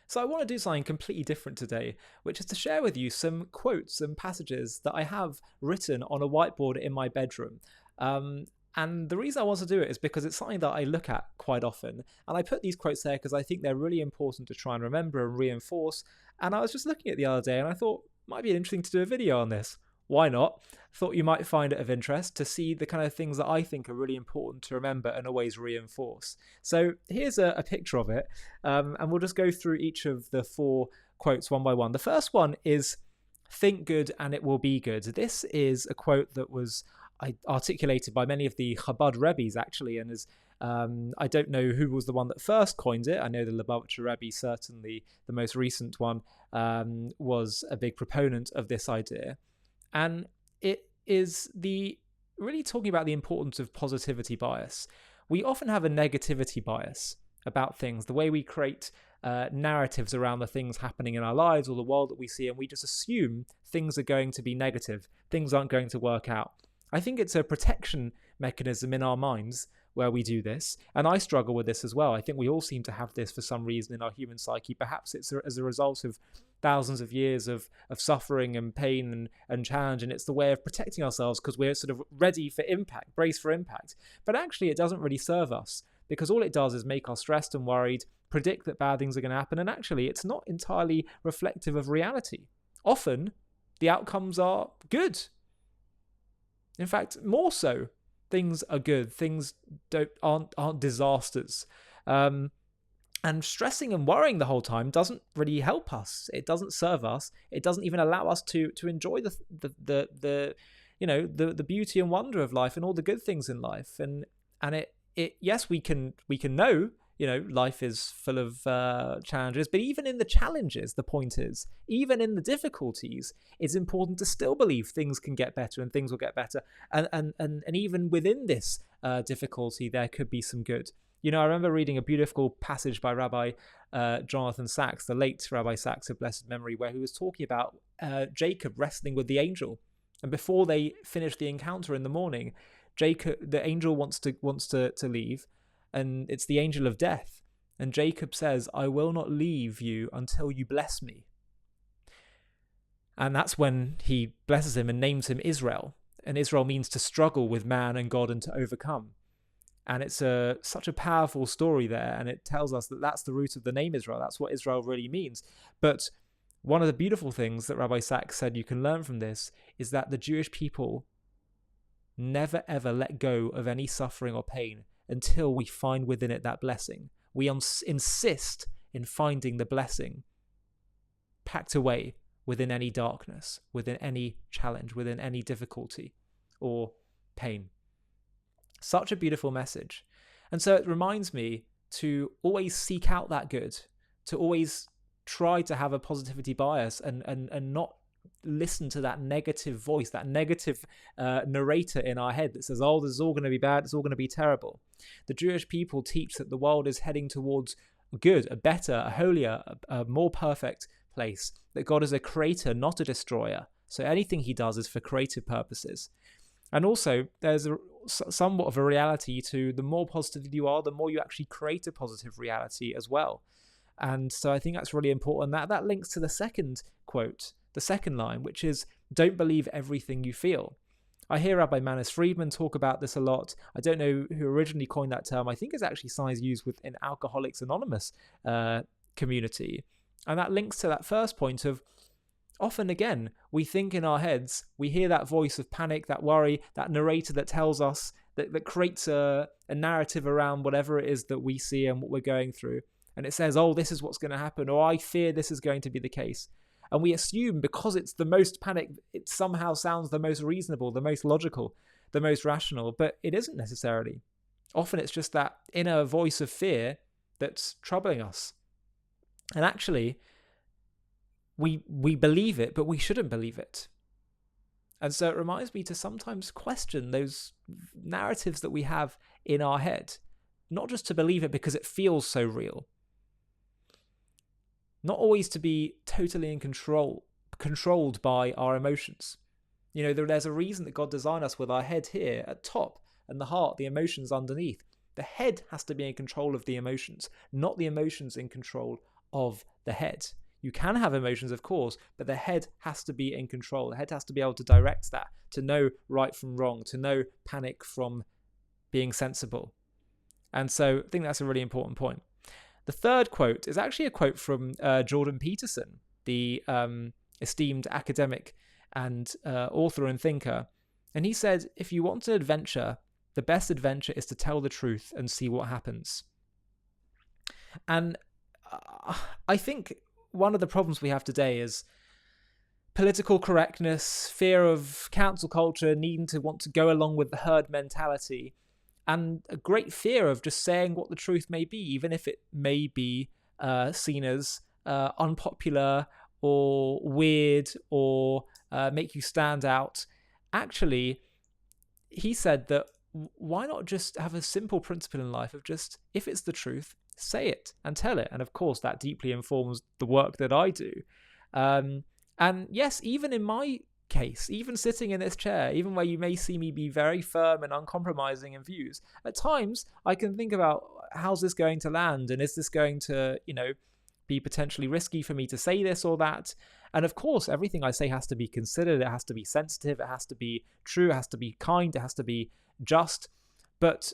So I want to do something completely different today, which is to share with you some quotes and passages that I have written on a whiteboard in my bedroom. And the reason I want to do it is because it's something that I look at quite often. And I put these quotes there because I think they're really important to try and remember and reinforce. And I was just looking at it the other day and I thought, might be interesting to do a video on this. Why not? Thought you might find it of interest to see the kind of things that I think are really important to remember and always reinforce. So here's a picture of it, and we'll just go through each of the 4 quotes one by one. The first one is, "Think good and it will be good." This is a quote that was articulated by many of the Chabad Rebbes, actually, and is I don't know who was the one that first coined it. I know the Lubavitcher Rebbe, certainly the most recent one, was a big proponent of this idea. And it is really talking about the importance of positivity bias. We often have a negativity bias about things, the way we create narratives around the things happening in our lives or the world that we see, and we just assume things are going to be negative, things aren't going to work out. I think it's a protection mechanism in our minds where we do this, and I struggle with this as well. I think we all seem to have this for some reason in our human psyche. Perhaps it's as a result of thousands of years of suffering and pain and challenge, and it's the way of protecting ourselves because we're sort of ready for impact, braced for impact. But actually it doesn't really serve us, because all it does is make us stressed and worried, predict that bad things are going to happen, and actually it's not entirely reflective of reality. Often the outcomes are good. In fact, more so, things are good. Things aren't disasters. And stressing and worrying the whole time doesn't really help us. It doesn't serve us. It doesn't even allow us to enjoy the beauty and wonder of life and all the good things in life. And it yes, we can know, life is full of challenges, but even in the challenges, the point is, even in the difficulties, it's important to still believe things can get better and things will get better. And even within this difficulty, there could be some good. I remember reading a beautiful passage by Rabbi Jonathan Sachs, the late Rabbi Sachs of blessed memory, where he was talking about Jacob wrestling with the angel. And before they finish the encounter in the morning, the angel wants to leave, and it's the angel of death. And Jacob says, "I will not leave you until you bless me." And that's when he blesses him and names him Israel. And Israel means to struggle with man and God and to overcome. And it's such a powerful story there, and it tells us that that's the root of the name Israel. That's what Israel really means. But one of the beautiful things that Rabbi Sachs said you can learn from this is that the Jewish people never ever let go of any suffering or pain until we find within it that blessing. We insist in finding the blessing packed away within any darkness, within any challenge, within any difficulty or pain. Such a beautiful message. And so it reminds me to always seek out that good, to always try to have a positivity bias and not listen to that negative voice, that negative narrator in our head that says, oh, this is all going to be bad, it's all going to be terrible. The Jewish people teach that the world is heading towards good, a better, a holier, a more perfect place, that God is a creator, not a destroyer. So anything he does is for creative purposes. And also, there's somewhat of a reality to the more positive you are, the more you actually create a positive reality as well. And so I think that's really important. That links to the second quote, the second line, which is, don't believe everything you feel. I hear Rabbi Manis Friedman talk about this a lot. I don't know who originally coined that term. I think it's actually sometimes used within Alcoholics Anonymous community. And that links to that first point of, often, again, we think in our heads, we hear that voice of panic, that worry, that narrator that tells us, that creates a narrative around whatever it is that we see and what we're going through. And it says, oh, this is what's going to happen, or I fear this is going to be the case. And we assume because it's the most panic, it somehow sounds the most reasonable, the most logical, the most rational, but it isn't necessarily. Often it's just that inner voice of fear that's troubling us. And actually, we believe it, but we shouldn't believe it. And so it reminds me to sometimes question those narratives that we have in our head, not just to believe it because it feels so real, not always to be totally controlled by our emotions. There's a reason that God designed us with our head here at top and the heart, the emotions underneath. The head has to be in control of the emotions, not the emotions in control of the head. You can have emotions, of course, but the head has to be in control. The head has to be able to direct that, to know right from wrong, to know panic from being sensible. And so I think that's a really important point. The third quote is actually a quote from Jordan Peterson, the esteemed academic and author and thinker. And he said, if you want an adventure, the best adventure is to tell the truth and see what happens. And I think one of the problems we have today is political correctness, fear of cancel culture, needing to want to go along with the herd mentality, and a great fear of just saying what the truth may be, even if it may be seen as unpopular or weird or make you stand out. Actually, he said that why not just have a simple principle in life of just, if it's the truth, say it and tell it. And of course, that deeply informs the work that I do. And yes, even in my case, even sitting in this chair, even where you may see me be very firm and uncompromising in views, at times I can think about, how's this going to land? And is this going to, be potentially risky for me to say this or that? And of course, everything I say has to be considered. It has to be sensitive. It has to be true. It has to be kind. It has to be just. But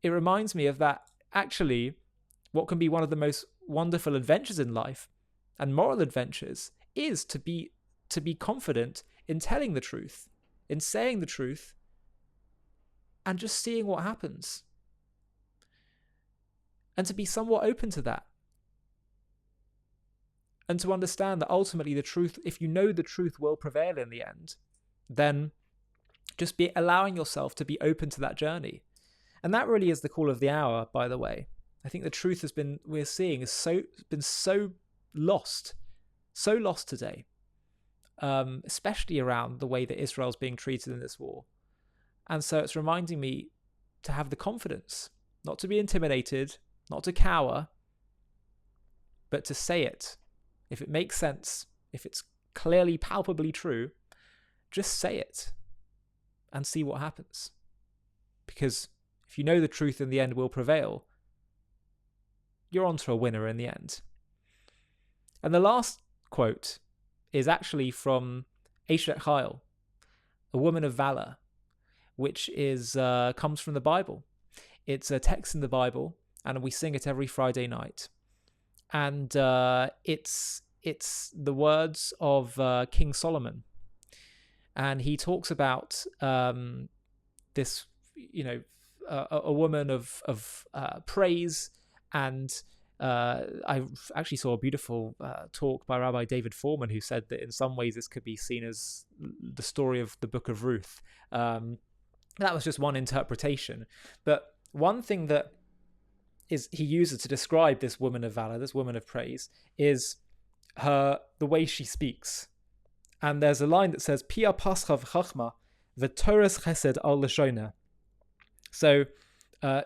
it reminds me of that, actually, what can be one of the most wonderful adventures in life and moral adventures is to be confident in telling the truth, in saying the truth, and just seeing what happens. And to be somewhat open to that. And to understand that ultimately the truth, if you know the truth will prevail in the end, then just be allowing yourself to be open to that journey. And that really is the call of the hour, by the way. I think the truth we're seeing has been so lost today, especially around the way that Israel's being treated in this war. And so it's reminding me to have the confidence, not to be intimidated, not to cower, but to say it. If it makes sense, if it's clearly, palpably true, just say it and see what happens. Because if you know the truth in the end will prevail, you're on to a winner in the end. And the last quote is actually from Eshet Chayil, a woman of valor, which is comes from the Bible. It's a text in the Bible, and we sing it every Friday night. And it's the words of King Solomon, and he talks about this, a woman of praise. And I actually saw a beautiful talk by Rabbi David Foreman, who said that in some ways this could be seen as the story of the Book of Ruth. That was just one interpretation, but one thing that he uses to describe this woman of valor, this woman of praise, is the way she speaks. And there's a line that says, Pia paschav chachma v'toras chesed al lashona. So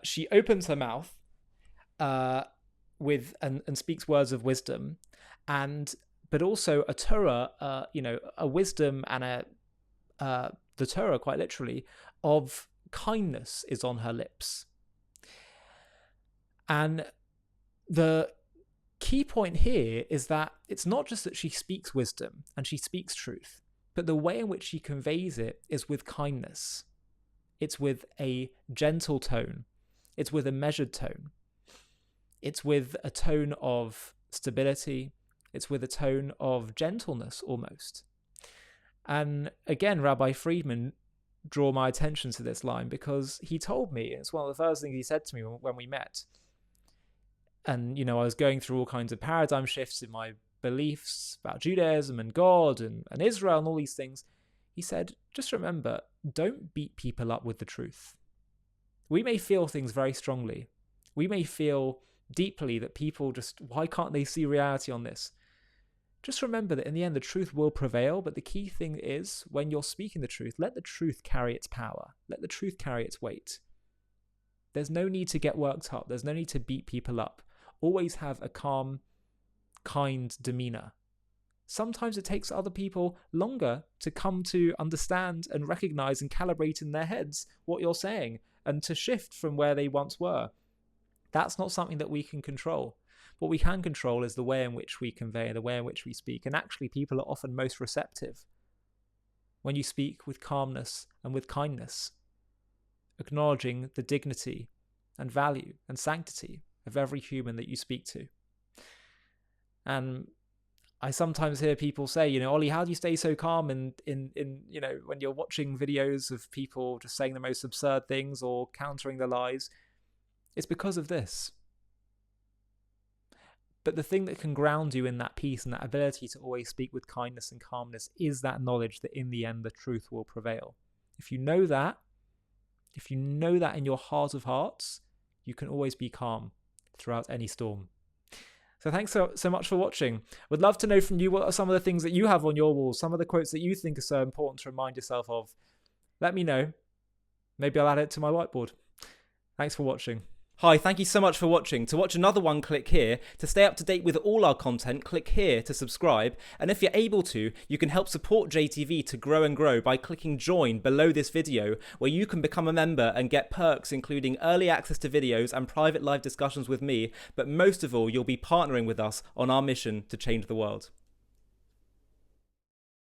she opens her mouth with and speaks words of wisdom, but also a Torah, a wisdom and the Torah, quite literally, of kindness is on her lips. And the key point here is that it's not just that she speaks wisdom and she speaks truth, but the way in which she conveys it is with kindness. It's with a gentle tone. It's with a measured tone. It's with a tone of stability. It's with a tone of gentleness almost. And again, Rabbi Friedman drew my attention to this line because he told me, it's one of the first things he said to me when we met. And, I was going through all kinds of paradigm shifts in my beliefs about Judaism and God and Israel and all these things. He said, just remember, don't beat people up with the truth. We may feel things very strongly. We may feel deeply that people why can't they see reality on this? Just remember that in the end, the truth will prevail. But the key thing is, when you're speaking the truth, let the truth carry its power. Let the truth carry its weight. There's no need to get worked up. There's no need to beat people up. Always have a calm, kind demeanor. Sometimes it takes other people longer to come to understand and recognize and calibrate in their heads what you're saying and to shift from where they once were. That's not something that we can control. What we can control is the way in which we convey, the way in which we speak. And actually, people are often most receptive when you speak with calmness and with kindness, acknowledging the dignity and value and sanctity of every human that you speak to. And I sometimes hear people say, Ollie, how do you stay so calm in when you're watching videos of people just saying the most absurd things or countering the lies? It's because of this. But the thing that can ground you in that peace and that ability to always speak with kindness and calmness is that knowledge that in the end the truth will prevail. If you know that in your heart of hearts, you can always be calm throughout any storm. So thanks so much for watching. Would love to know from you, what are some of the things that you have on your walls, some of the quotes that you think are so important to remind yourself of. Let me know. Maybe I'll add it to my whiteboard. Thanks for watching. Hi, thank you so much for watching. To watch another one, click here. To stay up to date with all our content, click here to subscribe. And if you're able to, you can help support JTV to grow and grow by clicking join below this video, where you can become a member and get perks including early access to videos and private live discussions with me. But most of all, you'll be partnering with us on our mission to change the world.